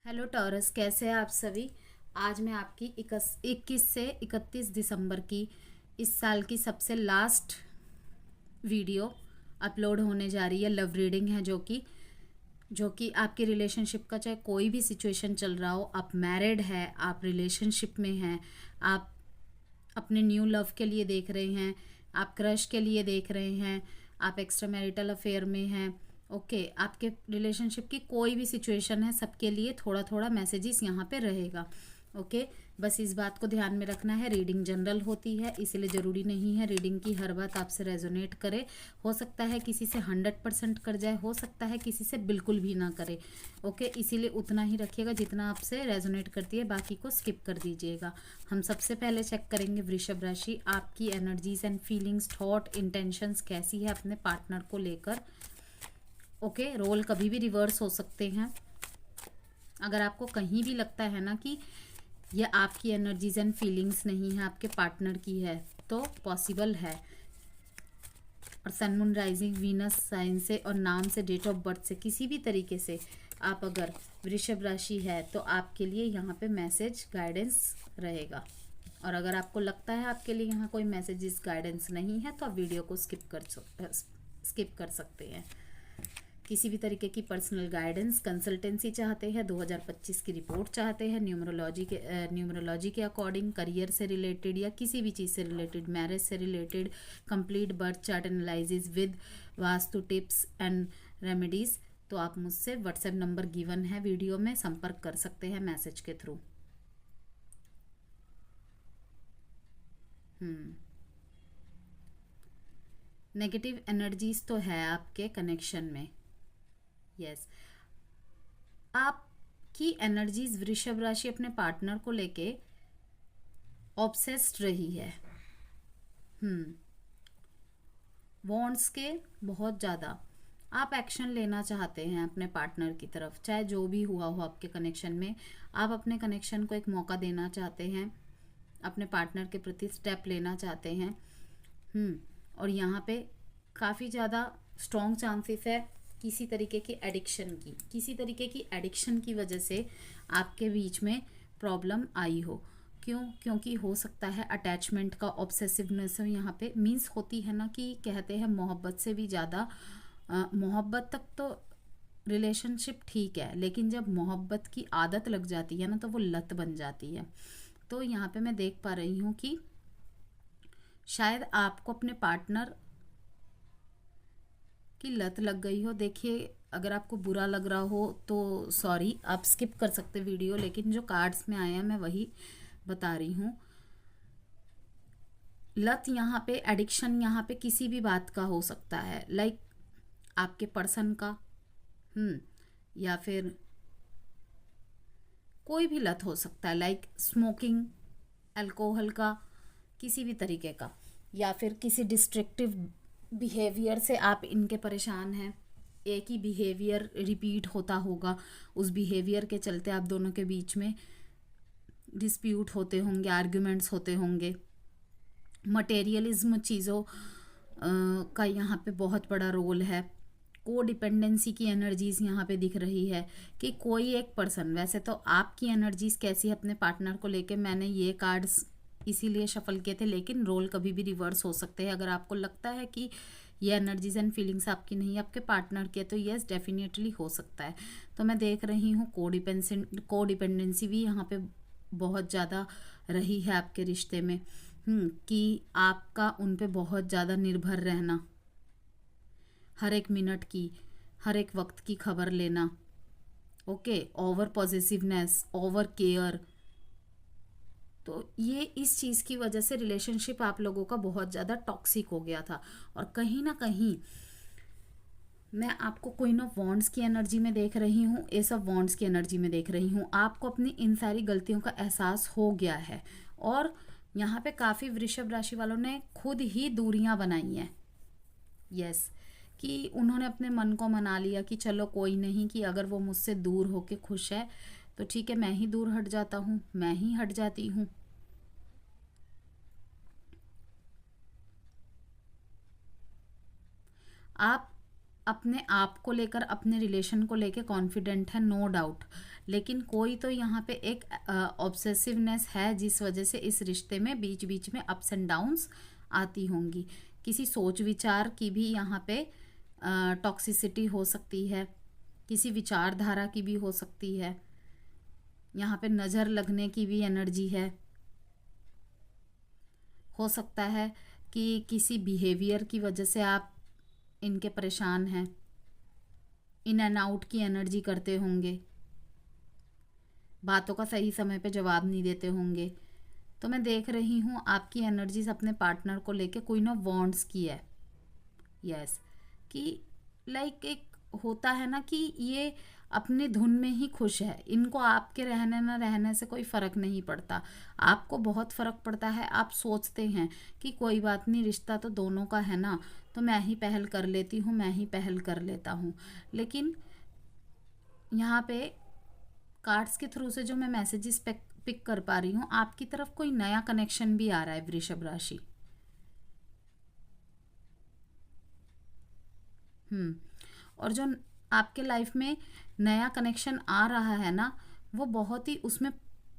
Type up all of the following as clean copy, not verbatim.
Hello taurus, कैसे हैं आप सभी। आज मैं आपकी 21 से 31 दिसंबर की इस साल की सबसे लास्ट वीडियो अपलोड होने जा रही है। लव रीडिंग है जो कि आपकी रिलेशनशिप का चाहे कोई भी सिचुएशन चल रहा हो, आप मैरिड है, आप रिलेशनशिप में हैं, आप अपने न्यू लव के लिए देख रहे हैं, आप क्रश के लिए देख रहे हैं, आप एक्स्ट्रा मैरिटल अफेयर में हैं, ओके आपके रिलेशनशिप की कोई भी सिचुएशन है, सबके लिए थोड़ा थोड़ा मैसेजेस यहाँ पे रहेगा। ओके बस इस बात को ध्यान में रखना है। रीडिंग जनरल होती है, इसलिए ज़रूरी नहीं है रीडिंग की हर बात आपसे रेजोनेट करे। हो सकता है किसी से 100% कर जाए, हो सकता है किसी से बिल्कुल भी ना करे। ओके इसीलिए उतना ही रखिएगा जितना आपसे रेजोनेट करती है, बाकी को स्किप कर दीजिएगा। हम सबसे पहले चेक करेंगे वृषभ राशि, आपकी energies and feelings, thought, intentions कैसी है अपने पार्टनर को लेकर। ओके रोल कभी भी रिवर्स हो सकते हैं। अगर आपको कहीं भी लगता है ना कि ये आपकी एनर्जीज एंड फीलिंग्स नहीं है, आपके पार्टनर की है, तो पॉसिबल है। और sun moon rising Venus sign से और नाम से, डेट ऑफ बर्थ से, किसी भी तरीके से आप अगर वृषभ राशि है तो आपके लिए यहाँ पे मैसेज गाइडेंस रहेगा। और अगर आपको लगता है आपके लिए यहाँ कोई मैसेजेस गाइडेंस नहीं है तो आप वीडियो को स्किप कर सकते हैं। किसी भी तरीके की पर्सनल गाइडेंस, कंसल्टेंसी चाहते हैं, 2025 की रिपोर्ट चाहते हैं न्यूमरोलॉजी के अकॉर्डिंग, करियर से रिलेटेड या किसी भी चीज़ से रिलेटेड, मैरिज से related, complete birth chart analysis with vastu tips and remedies, तो आप मुझसे व्हाट्सएप नंबर गिवन है वीडियो में संपर्क कर सकते हैं मैसेज के थ्रू। नेगेटिव एनर्जीज तो है आपके कनेक्शन में। यस आपकी एनर्जीज वृषभ राशि अपने पार्टनर को लेके ऑब्सेस्ड रही है। वांट्स के बहुत ज़्यादा आप एक्शन लेना चाहते हैं अपने पार्टनर की तरफ, चाहे जो भी हुआ हो आपके कनेक्शन में। आप अपने कनेक्शन को एक मौका देना चाहते हैं, अपने पार्टनर के प्रति स्टेप लेना चाहते हैं। और यहाँ पे काफ़ी ज़्यादा स्ट्रॉन्ग चांसेस है किसी तरीके की एडिक्शन की वजह से आपके बीच में प्रॉब्लम आई हो। क्योंकि हो सकता है अटैचमेंट का ऑब्सेसिवनेस यहाँ पे मीन्स होती है ना, कि कहते हैं मोहब्बत से भी ज़्यादा, मोहब्बत तक तो रिलेशनशिप ठीक है, लेकिन जब मोहब्बत की आदत लग जाती है ना तो वो लत बन जाती है। तो यहाँ पे मैं देख पा रही हूँ कि शायद आपको अपने पार्टनर की लत लग गई हो। देखिए अगर आपको बुरा लग रहा हो तो सॉरी, आप स्किप कर सकते वीडियो, लेकिन जो कार्ड्स में आया मैं वही बता रही हूँ। लत यहाँ पे, एडिक्शन यहाँ पे किसी भी बात का हो सकता है, लाइक आपके पर्सन का, या फिर कोई भी लत हो सकता है, लाइक स्मोकिंग, अल्कोहल का, किसी भी तरीके का, या फिर किसी डिस्ट्रक्टिव बिहेवियर से आप इनके परेशान हैं। एक ही बिहेवियर रिपीट होता होगा, उस बिहेवियर के चलते आप दोनों के बीच में डिस्प्यूट होते होंगे, आर्ग्यूमेंट्स होते होंगे। मटेरियलिज्म चीज़ों का यहाँ पे बहुत बड़ा रोल है। को डिपेंडेंसी की एनर्जीज यहाँ पे दिख रही है कि कोई एक पर्सन, वैसे तो आपकी एनर्जीज कैसी है अपने पार्टनर को लेके, मैंने ये कार्ड्स इसीलिए शफल किए थे, लेकिन रोल कभी भी रिवर्स हो सकते हैं। अगर आपको लगता है कि ये एनर्जीज एंड फीलिंग्स आपकी नहीं, आपके पार्टनर के, तो यस डेफिनेटली हो सकता है। तो मैं देख रही हूँ को डिपेंडेंसी भी यहाँ पे बहुत ज़्यादा रही है आपके रिश्ते में। कि आपका उन पे बहुत ज़्यादा निर्भर रहना, हर एक मिनट की, हर एक वक्त की खबर लेना, okay, over positiveness, over care. तो ये इस चीज़ की वजह से रिलेशनशिप आप लोगों का बहुत ज़्यादा टॉक्सिक हो गया था। और कहीं ना कहीं मैं आपको क्वीन ऑफ वॉन्ड्स की एनर्जी में देख रही हूँ, एस ऑफ वॉन्ड्स की एनर्जी में देख रही हूँ। आपको अपनी इन सारी गलतियों का एहसास हो गया है और यहाँ पे काफ़ी वृषभ राशि वालों ने खुद ही दूरियां बनाई हैं। यस कि उन्होंने अपने मन को मना लिया कि चलो कोई नहीं, कि अगर वो मुझसे दूर होके खुश है तो ठीक है, मैं ही दूर हट जाता हूँ, मैं ही हट जाती हूँ। आप अपने आप को लेकर, अपने रिलेशन को लेकर कॉन्फिडेंट है, नो डाउट। लेकिन कोई तो यहाँ पे एक ऑब्सेसिवनेस है जिस वजह से इस रिश्ते में बीच बीच में अप्स एंड डाउन्स आती होंगी। किसी सोच विचार की भी यहाँ पे टॉक्सिसिटी हो सकती है, किसी विचारधारा की भी हो सकती है, यहाँ पे नज़र लगने की भी एनर्जी है। हो सकता है कि किसी बिहेवियर की वजह से आप इनके परेशान हैं, इन एंड आउट की एनर्जी करते होंगे, बातों का सही समय पे जवाब नहीं देते होंगे। तो मैं देख रही हूँ आपकी एनर्जीज अपने पार्टनर को लेके क्वीन ऑफ वॉन्ड्स की है। यस, कि लाइक एक होता है ना कि ये अपनी धुन में ही खुश है, इनको आपके रहने ना रहने से कोई फ़र्क नहीं पड़ता। आपको बहुत फ़र्क पड़ता है। आप सोचते हैं कि कोई बात नहीं, रिश्ता तो दोनों का है ना, तो मैं ही पहल कर लेती हूँ, मैं ही पहल कर लेता हूँ। लेकिन यहाँ पे कार्ड्स के थ्रू से जो मैं मैसेजेस पिक कर पा रही हूँ, आपकी तरफ कोई नया कनेक्शन भी आ रहा है वृषभ राशि। और जो आपके लाइफ में नया कनेक्शन आ रहा है ना, वो बहुत ही उसमें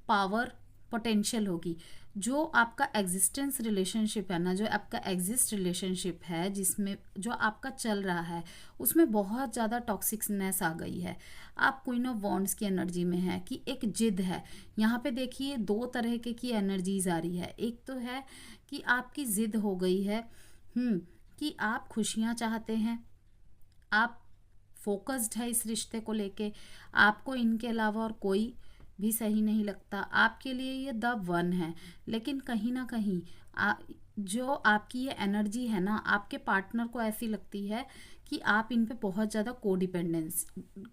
पावर पोटेंशियल होगी। जो आपका एग्जिस्टेंस रिलेशनशिप है ना, जो आपका एग्जिस्ट रिलेशनशिप है, जिसमें जो आपका चल रहा है, उसमें बहुत ज़्यादा टॉक्सिकनेस आ गई है। आप क्वीन ऑफ वॉन्ड्स की एनर्जी में है कि एक जिद है। यहाँ पे देखिए दो तरह की एनर्जीज आ रही है। एक तो है कि आपकी जिद हो गई है कि आप खुशियाँ चाहते हैं, आप फोकस्ड है इस रिश्ते को लेके, आपको इनके अलावा और कोई भी सही नहीं लगता, आपके लिए ये द वन है। लेकिन कहीं ना कहीं जो आपकी ये एनर्जी है ना, आपके पार्टनर को ऐसी लगती है कि आप इन पे बहुत ज़्यादा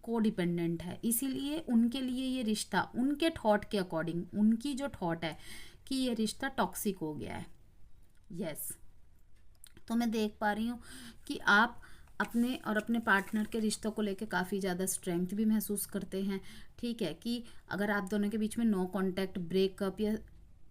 कोडिपेंडेंट है। इसीलिए उनके लिए ये रिश्ता उनके थॉट के अकॉर्डिंग, उनकी जो थॉट है कि ये रिश्ता टॉक्सिक हो गया है। यस, तो मैं देख पा रही हूँ कि आप अपने और अपने पार्टनर के रिश्तों को लेकर काफ़ी ज़्यादा स्ट्रेंथ भी महसूस करते हैं। ठीक है, कि अगर आप दोनों के बीच में नो कांटेक्ट, ब्रेकअप या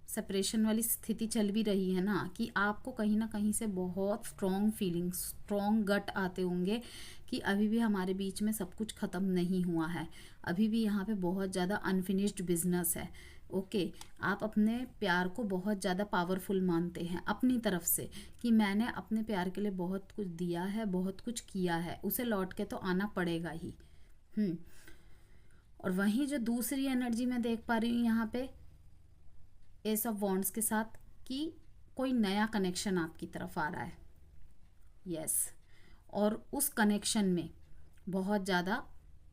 सेपरेशन वाली स्थिति चल भी रही है ना, कि आपको कहीं ना कहीं से बहुत स्ट्रॉन्ग फीलिंग्स, स्ट्रॉन्ग गट आते होंगे कि अभी भी हमारे बीच में सब कुछ ख़त्म नहीं हुआ है, अभी भी यहाँ पे बहुत ज़्यादा अनफिनिश्ड बिजनेस है। ओके, आप अपने प्यार को बहुत ज़्यादा पावरफुल मानते हैं अपनी तरफ से, कि मैंने अपने प्यार के लिए बहुत कुछ दिया है, बहुत कुछ किया है, उसे लौट के तो आना पड़ेगा ही। और वहीं जो दूसरी एनर्जी मैं देख पा रही हूँ यहाँ पे एस ऑफ वॉन्ड्स के साथ, कि कोई नया कनेक्शन आपकी तरफ आ रहा है। यस, और उस कनेक्शन में बहुत ज़्यादा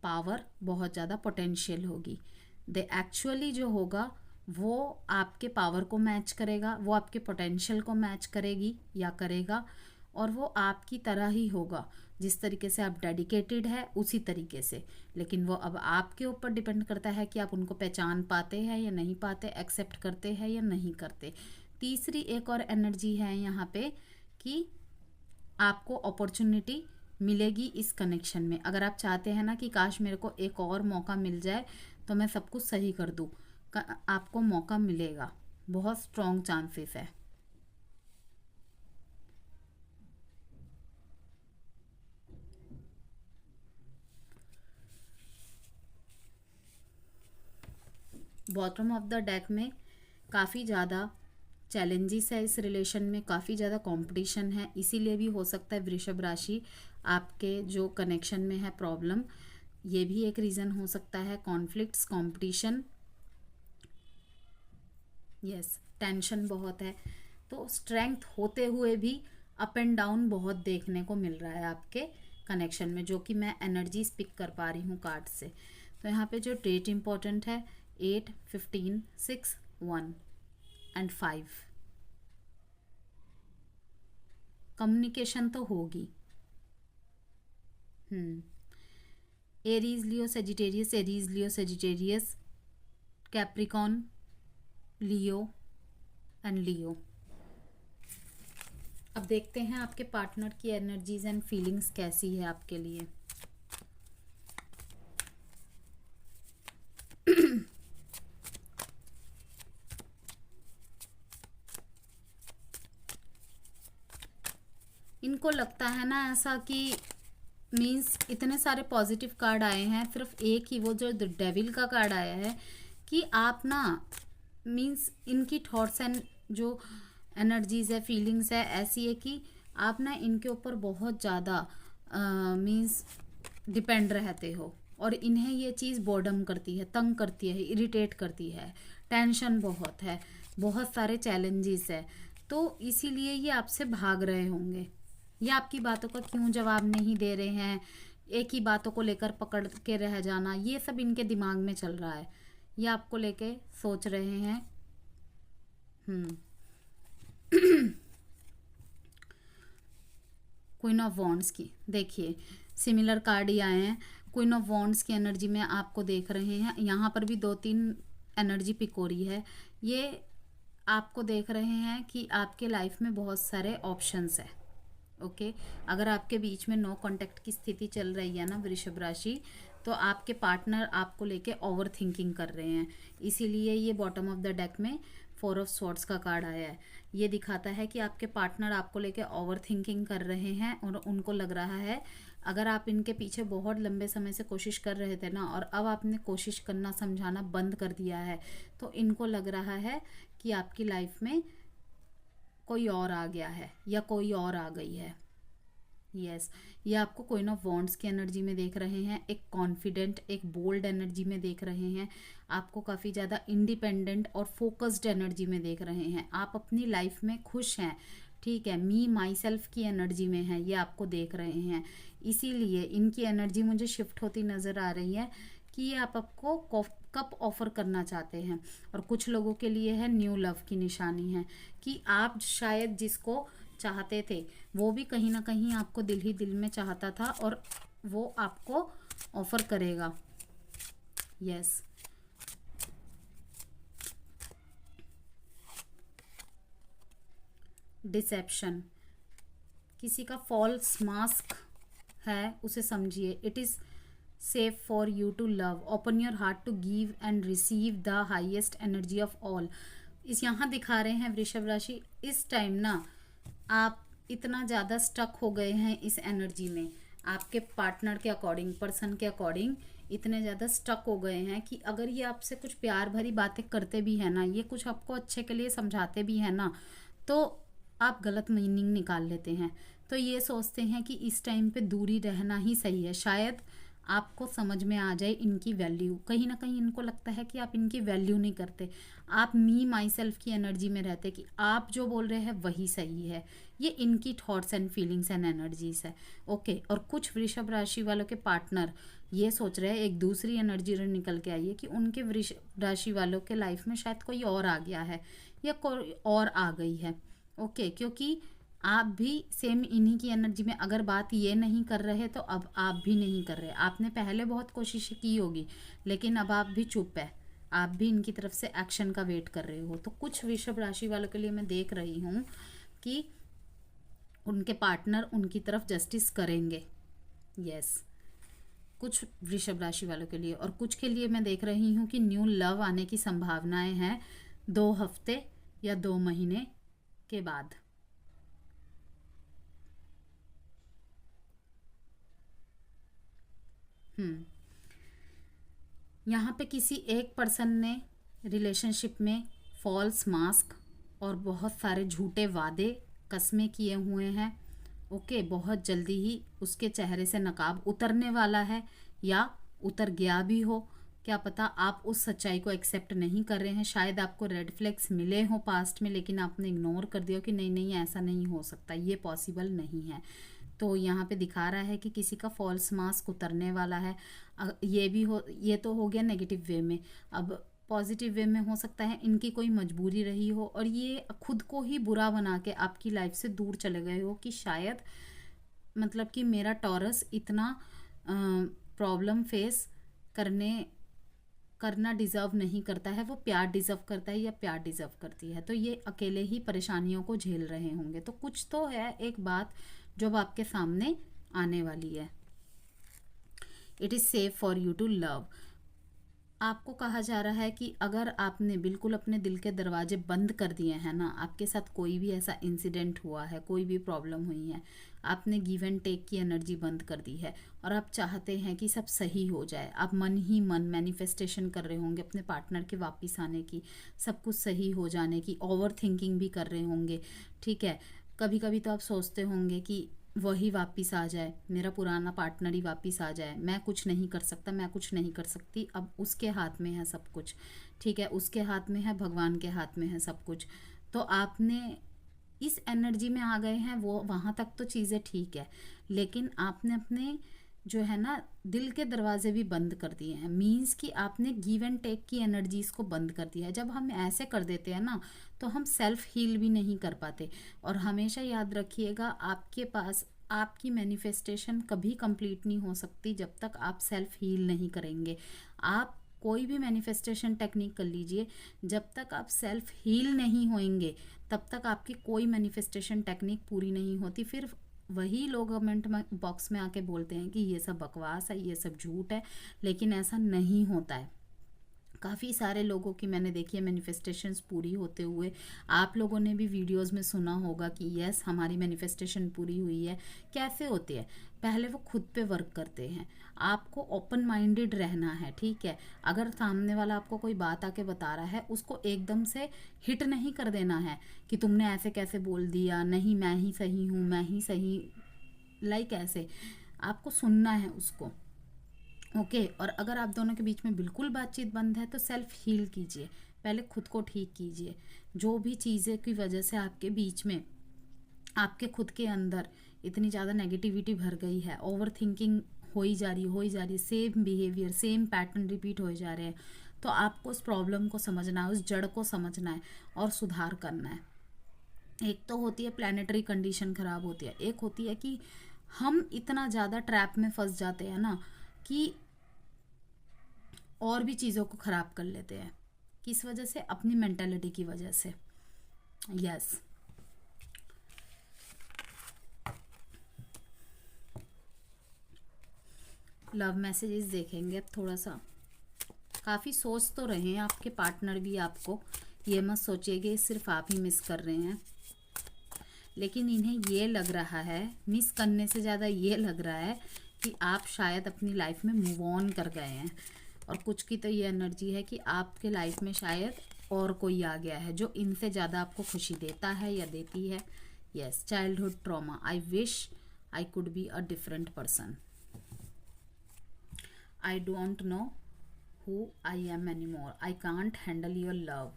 पावर, बहुत ज़्यादा पोटेंशियल होगी। दे एक्चुअली जो होगा वो आपके पावर को मैच करेगा, वो आपके पोटेंशियल को मैच करेगी या करेगा, और वो आपकी तरह ही होगा। जिस तरीके से आप डेडिकेटेड है उसी तरीके से। लेकिन वो अब आपके ऊपर डिपेंड करता है कि आप उनको पहचान पाते हैं या नहीं पाते, एक्सेप्ट करते हैं या नहीं करते। तीसरी एक और एनर्जी है यहाँ पे कि आपको अपॉर्चुनिटी मिलेगी इस कनेक्शन में। अगर आप चाहते हैं ना कि काश मेरे को एक और मौका मिल जाए तो मैं सब कुछ सही कर दूँ, आपको मौका मिलेगा, बहुत स्ट्रॉन्ग चांसेस है। बॉटम ऑफ द डेक में काफ़ी ज़्यादा चैलेंजेस है इस रिलेशन में, काफ़ी ज़्यादा कंपटीशन है। इसीलिए भी हो सकता है वृषभ राशि आपके जो कनेक्शन में है प्रॉब्लम, ये भी एक रीज़न हो सकता है। कॉन्फ्लिक्ट्स, कंपटीशन, यस, टेंशन बहुत है। तो स्ट्रेंथ होते हुए भी अप एंड डाउन बहुत देखने को मिल रहा है आपके कनेक्शन में, जो कि मैं एनर्जी पिक कर पा रही हूँ कार्ड से। तो यहाँ पे जो डेट इम्पोर्टेंट है 8, 15, 6, 1 एंड 5। कम्युनिकेशन तो होगी। Aries Leo Sagittarius, Aries Leo Sagittarius, Capricorn, Leo and Leo. अब देखते हैं आपके पार्टनर की एनर्जीज एंड फीलिंग्स कैसी है आपके लिए। इनको लगता है ना ऐसा कि मीन्स इतने सारे पॉजिटिव कार्ड आए हैं, सिर्फ एक ही वो जो डेविल का कार्ड आया है कि आप ना मीन्स इनकी थॉट्स एंड जो एनर्जीज है, फीलिंग्स है, ऐसी है कि आप ना इनके ऊपर बहुत ज़्यादा मीन्स डिपेंड रहते हो और इन्हें ये चीज़ बोर्डम करती है, तंग करती है, इरिटेट करती है, टेंशन बहुत है, बहुत सारे चैलेंजेस है, तो इसीलिए ये आपसे भाग रहे होंगे। ये आपकी बातों का क्यों जवाब नहीं दे रहे हैं, एक ही बातों को लेकर पकड़ के रह जाना, ये सब इनके दिमाग में चल रहा है। ये आपको लेके सोच रहे हैं। क्वीन ऑफ वॉन्ड्स की देखिए सिमिलर कार्ड ही आए हैं। क्वीन ऑफ वॉन्ड्स की एनर्जी में आपको देख रहे हैं, यहाँ पर भी 2-3 एनर्जी पिक हो रही है। ये आपको देख रहे हैं कि आपके लाइफ में बहुत सारे ऑप्शंस है। ओके, अगर आपके बीच में नो कांटेक्ट की स्थिति चल रही है ना वृषभ राशि, तो आपके पार्टनर आपको लेके ओवर थिंकिंग कर रहे हैं, इसीलिए ये बॉटम ऑफ द डेक में 4 ऑफ स्वॉर्ड्स का कार्ड आया है। ये दिखाता है कि आपके पार्टनर आपको लेके ओवर थिंकिंग कर रहे हैं और उनको लग रहा है अगर आप इनके पीछे बहुत लंबे समय से कोशिश कर रहे थे ना और अब आपने कोशिश करना समझाना बंद कर दिया है, तो इनको लग रहा है कि आपकी लाइफ में कोई और आ गया है या कोई और आ गई है। यस, ये आपको क्वीन ऑफ वॉन्ड्स की एनर्जी में देख रहे हैं, एक कॉन्फिडेंट, एक बोल्ड एनर्जी में देख रहे हैं, आपको काफ़ी ज़्यादा इंडिपेंडेंट और फोकस्ड एनर्जी में देख रहे हैं। आप अपनी लाइफ में खुश हैं, ठीक है, मी माई सेल्फ की एनर्जी में है, ये आपको देख रहे हैं। इसीलिए इनकी एनर्जी मुझे शिफ्ट होती नज़र आ रही है कि ये आपको कप ऑफर करना चाहते हैं और कुछ लोगों के लिए है न्यू लव की निशानी है कि आप शायद जिसको चाहते थे वो भी कहीं ना कहीं आपको दिल ही दिल में चाहता था और वो आपको ऑफर करेगा। यस, डिसेप्शन, किसी का फॉल्स मास्क है, उसे समझिए। It is safe for you to love, open your heart to give and receive the highest energy of all. इस यहाँ दिखा रहे हैं वृषभ राशि, इस टाइम ना आप इतना ज़्यादा स्टक हो गए हैं इस एनर्जी में, आपके पार्टनर के अकॉर्डिंग, पर्सन के अकॉर्डिंग इतने ज़्यादा स्टक हो गए हैं कि अगर ये आपसे कुछ प्यार भरी बातें करते भी हैं ना, ये कुछ आपको अच्छे के लिए समझाते भी हैं ना, तो आप गलत मीनिंग निकाल लेते हैं। तो ये सोचते हैं कि इस टाइम पे दूरी रहना ही सही है। शायद आपको समझ में आ जाए इनकी वैल्यू, कहीं ना कहीं इनको लगता है कि आप इनकी वैल्यू नहीं करते, आप मी माई सेल्फ की एनर्जी में रहते कि आप जो बोल रहे हैं वही सही है। ये इनकी thoughts and feelings and energies है। ओके, और कुछ वृषभ राशि वालों के पार्टनर ये सोच रहे हैं, एक दूसरी एनर्जी निकल के आई है कि उनके वृषभ राशि वालों के लाइफ में शायद कोई और आ गया है या कोई और आ गई है। ओके, क्योंकि आप भी सेम इन्हीं की एनर्जी में अगर बात ये नहीं कर रहे तो अब आप भी नहीं कर रहे। आपने पहले बहुत कोशिश की होगी लेकिन अब आप भी चुप है, आप भी इनकी तरफ से एक्शन का वेट कर रहे हो। तो कुछ वृषभ राशि वालों के लिए मैं देख रही हूँ कि उनके पार्टनर उनकी तरफ जस्टिस करेंगे। यस, कुछ वृषभ राशि वालों के लिए, और कुछ के लिए मैं देख रही हूँ कि न्यू लव आने की संभावनाएं हैं 2 हफ्ते या 2 महीने के बाद। यहाँ पे किसी एक पर्सन ने रिलेशनशिप में फॉल्स मास्क और बहुत सारे झूठे वादे, कस्में किए हुए हैं। ओके, बहुत जल्दी ही उसके चेहरे से नकाब उतरने वाला है या उतर गया भी हो, क्या पता। आप उस सच्चाई को एक्सेप्ट नहीं कर रहे हैं। शायद आपको रेड फ्लैग्स मिले हो पास्ट में लेकिन आपने इग्नोर कर दिया कि नहीं नहीं ऐसा नहीं हो सकता, ये पॉसिबल नहीं है। तो यहाँ पे दिखा रहा है कि किसी का फॉल्स मास्क उतरने वाला है। ये भी हो, ये तो हो गया नेगेटिव वे में। अब पॉजिटिव वे में हो सकता है इनकी कोई मजबूरी रही हो और ये खुद को ही बुरा बना के आपकी लाइफ से दूर चले गए हो कि शायद मतलब कि मेरा टॉरस इतना प्रॉब्लम फेस करना डिज़र्व नहीं करता है, वो प्यार डिज़र्व करता है या प्यार डिज़र्व करती है। तो ये अकेले ही परेशानियों को झेल रहे होंगे। तो कुछ तो है एक बात जो अब आपके सामने आने वाली है। It is safe for you to love. आपको कहा जा रहा है कि अगर आपने बिल्कुल अपने दिल के दरवाजे बंद कर दिए हैं ना, आपके साथ कोई भी ऐसा इंसिडेंट हुआ है, कोई भी प्रॉब्लम हुई है, आपने गिव एंड टेक की एनर्जी बंद कर दी है और आप चाहते हैं कि सब सही हो जाए। आप मन ही मन मैनिफेस्टेशन कर रहे होंगे अपने पार्टनर के वापस आने की, सब कुछ सही हो जाने की, ओवर थिंकिंग भी कर रहे होंगे, ठीक है। कभी कभी तो आप सोचते होंगे कि वही वापस आ जाए, मेरा पुराना पार्टनर ही वापस आ जाए, मैं कुछ नहीं कर सकता, मैं कुछ नहीं कर सकती, अब उसके हाथ में है सब कुछ, ठीक है, उसके हाथ में है, भगवान के हाथ में है सब कुछ। तो आपने इस एनर्जी में आ गए हैं, वो वहाँ तक तो चीज़ें ठीक है, लेकिन आपने अपने जो है ना दिल के दरवाजे भी बंद कर दिए हैं। मीन्स कि आपने गिव एंड टेक की एनर्जीज को बंद कर दिया है। जब हम ऐसे कर देते हैं ना तो हम सेल्फ हील भी नहीं कर पाते। और हमेशा याद रखिएगा, आपके पास आपकी मैनिफेस्टेशन कभी कंप्लीट नहीं हो सकती जब तक आप सेल्फ हील नहीं करेंगे। आप कोई भी मैनिफेस्टेशन टेक्निक कर लीजिए, जब तक आप सेल्फ हील नहीं होएंगे तब तक आपकी कोई मैनिफेस्टेशन टेक्निक पूरी नहीं होती। फिर वही लोग कमेंट बॉक्स में आके बोलते हैं कि ये सब बकवास है, ये सब झूठ है, लेकिन ऐसा नहीं होता है। काफ़ी सारे लोगों की मैंने देखी है मैनिफेस्टेशंस पूरी होते हुए। आप लोगों ने भी वीडियोस में सुना होगा कि यस हमारी मैनिफेस्टेशन पूरी हुई है। कैसे होती है? पहले वो खुद पे वर्क करते हैं। आपको ओपन माइंडेड रहना है, ठीक है। अगर सामने वाला आपको कोई बात आके बता रहा है, उसको एकदम से हिट नहीं कर देना है कि तुमने ऐसे कैसे बोल दिया, नहीं मैं ही सही हूँ, मैं ही सही, लाइक ऐसे आपको सुनना है उसको, ओके। और अगर आप दोनों के बीच में बिल्कुल बातचीत बंद है तो सेल्फ हील कीजिए, पहले खुद को ठीक कीजिए। जो भी चीज़ें की वजह से आपके बीच में, आपके खुद के अंदर इतनी ज़्यादा नेगेटिविटी भर गई है, ओवर थिंकिंग हो ही जा रही है, same behaviour, same pattern repeat हो जा रहे हैं, तो आपको उस प्रॉब्लम को समझना है, उस जड़ को समझना है और सुधार करना है। एक तो होती है प्लानिटरी कंडीशन खराब होती है, एक होती है कि हम इतना ज़्यादा ट्रैप में फंस जाते हैं ना कि और भी चीज़ों को ख़राब कर लेते हैं। किस वजह से? अपनी मेंटालिटी की वजह से। यस, लव मैसेजेस देखेंगे अब थोड़ा सा। काफ़ी सोच तो रहे हैं आपके पार्टनर भी आपको, ये मत सोचिए कि सिर्फ आप ही मिस कर रहे हैं, लेकिन इन्हें ये लग रहा है, मिस करने से ज़्यादा ये लग रहा है कि आप शायद अपनी लाइफ में मूव ऑन कर गए हैं। और कुछ की तो ये एनर्जी है कि आपके लाइफ में शायद और कोई आ गया है जो इनसे ज़्यादा आपको खुशी देता है या देती है। Yes, childhood trauma, I wish I could be a different person, I don't know who I am any more, I can't handle your love,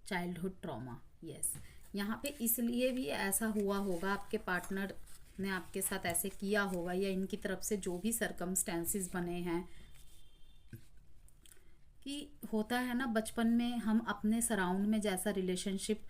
childhood trauma. Yes, यहाँ पे इसलिए भी ऐसा हुआ होगा, आपके पार्टनर ने आपके साथ ऐसे किया होगा या इनकी तरफ से जो भी सरकमस्टेंसेस बने हैं, कि होता है ना बचपन में हम अपने सराउंड में जैसा रिलेशनशिप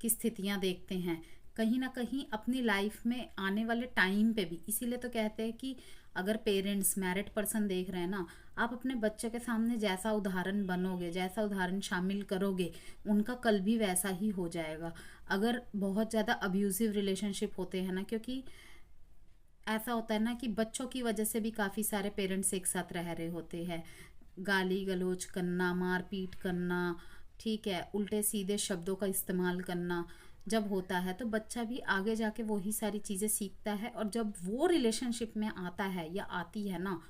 की स्थितियां देखते हैं, कहीं ना कहीं अपनी लाइफ में आने वाले टाइम पे भी, इसीलिए तो कहते हैं कि अगर पेरेंट्स मैरिड पर्सन देख रहे हैं ना, आप अपने बच्चे के सामने जैसा उदाहरण बनोगे, जैसा उदाहरण शामिल करोगे, उनका कल भी वैसा ही हो जाएगा। अगर बहुत ज़्यादा अब्यूजिव रिलेशनशिप होते हैं ना, क्योंकि ऐसा होता है ना कि बच्चों की वजह से भी काफ़ी सारे पेरेंट्स एक साथ रह रहे होते हैं, गाली गलौज करना, मारपीट करना, ठीक है, उल्टे सीधे शब्दों का इस्तेमाल करना जब होता है, तो बच्चा भी आगे जाके वही सारी चीज़ें सीखता है। और जब वो रिलेशनशिप में आता है या आती है ना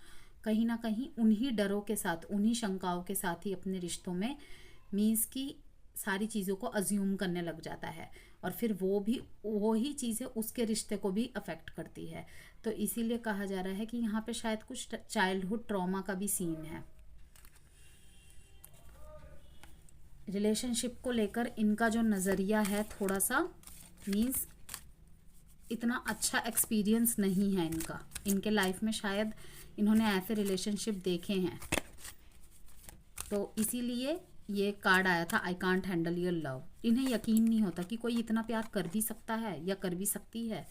कहीं उन्हीं डरों के साथ, उन्हीं शंकाओं के साथ ही अपने रिश्तों में मीन्स की सारी चीज़ों को अज्यूम करने लग जाता है, और फिर वो ही चीज़ें उसके रिश्ते को भी अफेक्ट करती है। तो इसीलिए कहा जा रहा है कि यहाँ पे शायद कुछ चाइल्डहुड ट्रॉमा का भी सीन है। रिलेशनशिप को लेकर इनका जो नज़रिया है थोड़ा सा मीन्स इतना अच्छा एक्सपीरियंस नहीं है इनका, इनके लाइफ में शायद इन्होंने ऐसे रिलेशनशिप देखे हैं, तो इसीलिए ये कार्ड आया था, I can't handle your love. इन्हें यकीन नहीं होता कि कोई इतना प्यार कर भी सकता है या कर भी सकती है।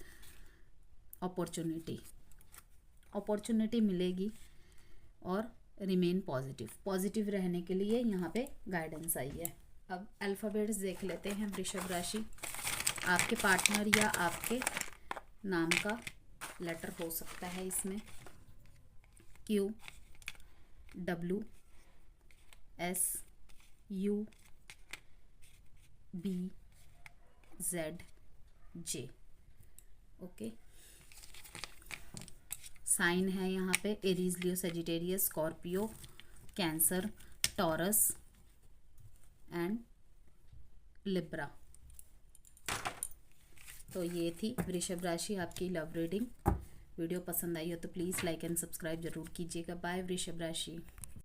अपॉर्चुनिटी मिलेगी और रिमेन पॉजिटिव रहने के लिए यहाँ पे गाइडेंस आई है। अब अल्फ़ाबेट्स देख लेते हैं वृषभ राशि। आपके पार्टनर या आपके नाम का लेटर हो सकता है इसमें, Q, W, S, U, B, Z, J, okay. Sign है यहाँ पे Aries, Leo, Sagittarius, Scorpio, Cancer, Taurus and Libra. तो ये थी वृषभ राशि आपकी लव रीडिंग। वीडियो पसंद आई हो तो प्लीज़ लाइक एंड सब्सक्राइब जरूर कीजिएगा। बाय वृषभ राशि।